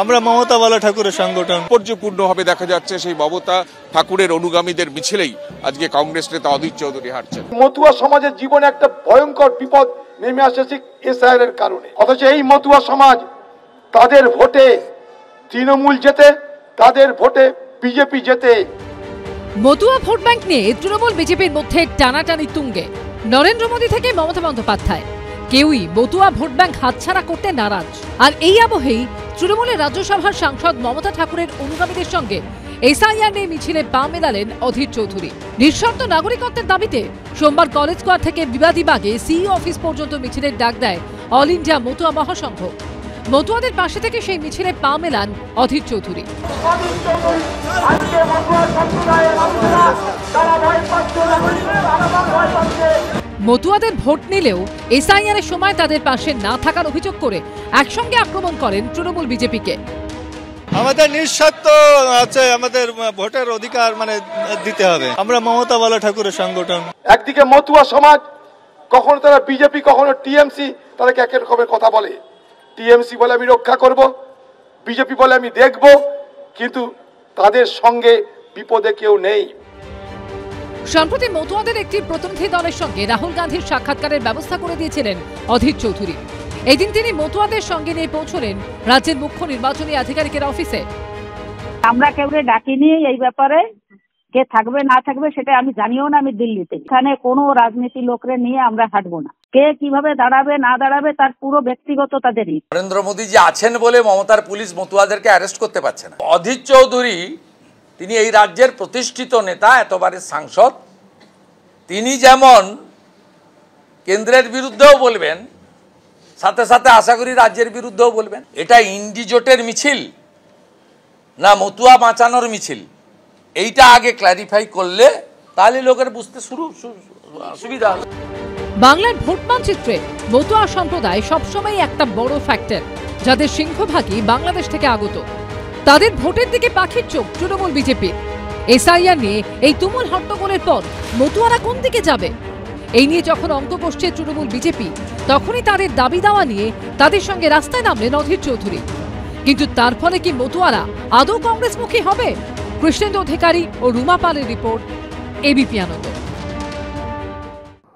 আমরা মমতা বালা ঠাকুরের সংগঠন। তাৎপর্যপূর্ণভাবে দেখা যাচ্ছে সেই মমতা ঠাকুরের অনুগামীদের মিছিলেই আজকে কংগ্রেস নেতা অধীর চৌধুরী হাঁটছেন। মতুয়া সমাজের জীবনে একটা ভয়ঙ্কর বিপদ নেমে আসছে এসআইআর এর কারণে, অথচ এই মতুয়া সমাজ তাদের ভোটে তৃণমূল জেতে, তাদের ভোটে বিজেপি জেতে। মতুয়া ভোট ব্যাংক নিয়ে তৃণমূল বিজেপির মধ্যে টানাটানি তুঙ্গে। নরেন্দ্র মোদী থেকে মমতা বন্দ্যোপাধ্যায় কেউই মতুয়া ভোট ব্যাংক হাতছাড়া করতে নারাজ। আর এই আবহেই তৃণমূলের রাজ্যসভার সাংসদ মমতা ঠাকুরের অনুগামীদের সঙ্গে এসআইআর নিয়ে মিছিলে পা মেলালেন অধীর চৌধুরী। নিঃশর্ত নাগরিকত্বের দাবিতে সোমবার কলেজ স্কোয়ার থেকে বিবাদীবাগে সিইও অফিস পর্যন্ত মিছিলের ডাক দেয় অল ইন্ডিয়া মতুয়া মহাসংঘ। মতুয়াদের পাশে থেকে সেই মিছিলে পা মেলান অধীর চৌধুরী। মতুয়াদের ভোট নিলেও এসআইআর এর সময় তাদের পাশে না থাকার অভিযোগ করে একসঙ্গে আক্রমণ করেন তৃণমূল বিজেপিকে। আমাদের নিঃস্বার্থ আছে, আমাদের ভোটের অধিকার দিতে হবে। আমরা মমতা বালা ঠাকুরের সংগঠন। একদিকে মতুয়া সমাজ, কখনো তারা বিজেপি, কখনো টিএমসি, তাদেরকে এক রকমের কথা বলে। টিএমসি বলে আমি রক্ষা করব, বিজেপি বলে আমি দেখব, কিন্তু তাদের সঙ্গে বিপদে কেউ নেই। সম্প্রতি মতুয়াদের একটি প্রতিনিধি দলের সঙ্গে রাহুল গান্ধীর সাক্ষাৎকারের ব্যবস্থা করে দিয়েছিলেন অধীর চৌধুরী। এদিন তিনি মতুয়াদের সঙ্গে নিয়ে পৌঁছলেন রাজ্যের মুখ্য নির্বাচনী আধিকারিকের অফিসে। আমরা কেউকে ডাকিনি, এই ব্যাপারে কে থাকবে না থাকবে সেটা আমি জানিও না। আমি দিল্লিতে, এখানে কোনো রাজনীতি লোকরে নিয়ে আমরা হাঁটবো না। কে কিভাবে দাঁড়াবে না দাঁড়াবে তার পুরো ব্যক্তিগত তাদেরই। নরেন্দ্র মোদী যে আছেন বলে মমতার পুলিশ মতুয়াদেরকে অ্যারেস্ট করতে পারছে না। অধীর চৌধুরী তিনি এই রাজ্যের প্রতিষ্ঠিত নেতা, এতবারের সাংসদ। তিনি যেমন কেন্দ্রের বিরুদ্ধেও বলবেন, সাথে সাথে আশা করি রাজ্যের বিরুদ্ধেও বলবেন। এটা ইন্ডি জোটের মিছিল না মতুয়া বাঁচানোর মিছিল, এইটা আগে ক্ল্যারিফাই করলে তাহলে লোকের বুঝতে সুবিধা হবে। বাংলার ভোট মানচিত্রে মতুয়া সম্প্রদায় সবসময় একটা বড় ফ্যাক্টর, যাদের সিংহভাগই বাংলাদেশ থেকে আগত। তাদের ভোটের দিকে পাখির চোখ তৃণমূল বিজেপির। এসআইআর নিয়ে এই তুমুল হট্টগোলের পর মতুয়ারা কোন দিকে যাবে, এই নিয়ে যখন অঙ্ক কষছে তৃণমূল বিজেপি, তখনই তাদের দাবি দাওয়া নিয়ে তাদের সঙ্গে রাস্তায় নামলেন অধীর চৌধুরী। কিন্তু তার ফলে কি মতুয়ারা আদৌ কংগ্রেসমুখী হবে? কৃষ্ণেন্দু অধিকারী ও রুমা পালের রিपोर्ट, एबीपी आनंद।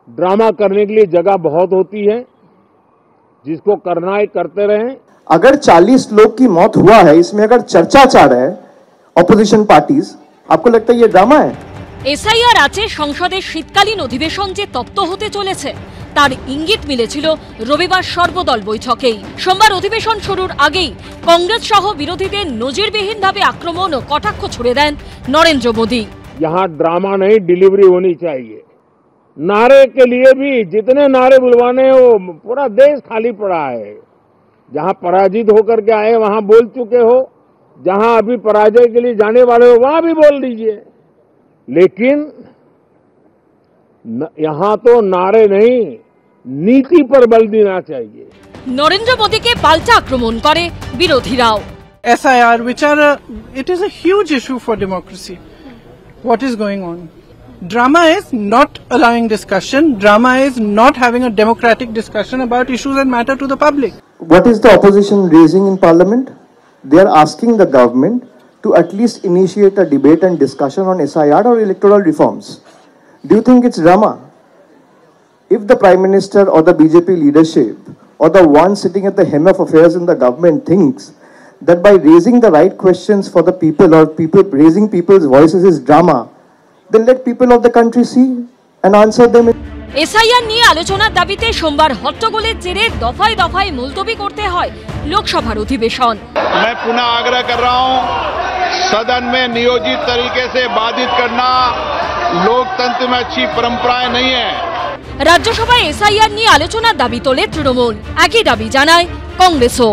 ड्रामा करने के लिए जगह बहुत होती है, जिसको करना है करते रहें। अगर 40 लोग की मौत हुआ है, इसमें अगर चर्चा चाह रहे हैं অপোজিশন পার্টিজ, आपको लगता है ये ड्रामा है? এসআইআর আছে সংসদের শীতকালীন অধিবেশন যে তপ্ত হতে চলেছে তার ইঙ্গিত মিলেছিল রবিবার সর্বদল বৈঠকেই। সোমবার অধিবেশন শুরুর আগেই কংগ্রেস সহ বিরোধীদের নজিরবিহীনভাবে আক্রমণ ও কটাক্ষ ছুড়ে দেন নরেন্দ্র মোদী। यहाँ ड्रामा नहीं, डिलीवरी होनी चाहिए। नारे के लिए भी जितने नारे बुलवाने हैं, वो पूरा देश खाली पड़ा है। जहां पराजित होकर के आए वहां बोल चुके हो, जहां अभी पराजय के लिए जाने वाले हो वहां भी बोल दीजिए। लेकिन यहां तो नारे नहीं, नीति पर बल देना चाहिए। নরেন্দ্র মোদীকে পাল্টা আক্রমণ করে বিরোধীরাও। SIR, which are it is a huge issue for democracy. What is going on? Drama is not allowing discussion. Drama is not having a democratic discussion about issues that matter to the public. What is the opposition raising in parliament? They are asking the government to at least initiate a debate and discussion on SIR or electoral reforms. Do you think it's drama? If the Prime Minister or the BJP leadership or the one sitting at the helm of affairs in the government thinks that by raising the right questions for the people or raising people's voices is drama, then let people of the country see and answer them. SIR নিয়ে আলোচনার দাবিতে সোমবার হট্টগোলের জেরে দফায় দফায় মুলতবি করতে হয় লোকসভার অধিবেশন। मैं पुनः आग्रह कर रहा हूं, सदन में नियोजित तरीके से बाधित करना लोकतंत्र में अच्छी परंपराएं नहीं है। রাজ্যসভায় এসআইআর নিয়ে আলোচনার দাবি তোলে তৃণমূল, একই দাবি জানায় কংগ্রেসও।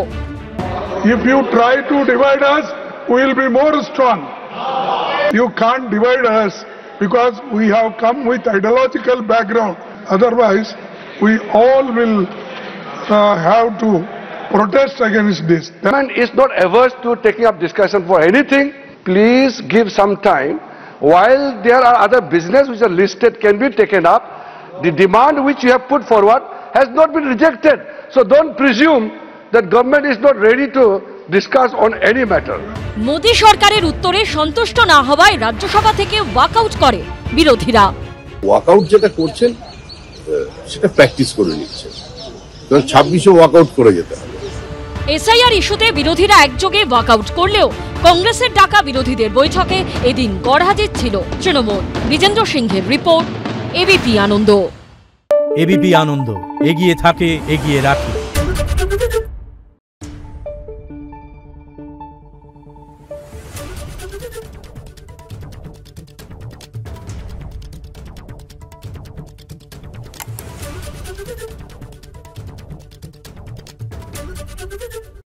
If you try to divide us, we will be more strong. You can't divide us because we have come with ideological background. Otherwise, we all will have to protest against this. Government is not averse to taking up discussion for anything. Please give some time. While there are other business which are listed can be taken up, the demand which you have put forward has not been rejected. So don't presume that government is not ready to discuss on any matter. Modi সরকারের উত্তরে সন্তুষ্ট না হওয়ায় রাজ্যসভা থেকে walkout করে বিরোধীরা। Walkout যেটা করছেন সেটা প্র্যাকটিস করে নিচ্ছেন, 26-এ ওয়াকআউট করে যেতে হবে। এসআইআর ইস্যুতে বিরোধীরা একযোগে ওয়াকআউট করলেও কংগ্রেসের ডাকা বিরোধীদের বৈঠকে এদিন গড়হাজির ছিল তৃণমূল। বিজেন্দ্র সিংহের রিপোর্ট, এবিপি আনন্দ। এবিপি আনন্দ, এগিয়ে থাকে, এগিয়ে রাখে। Thank you.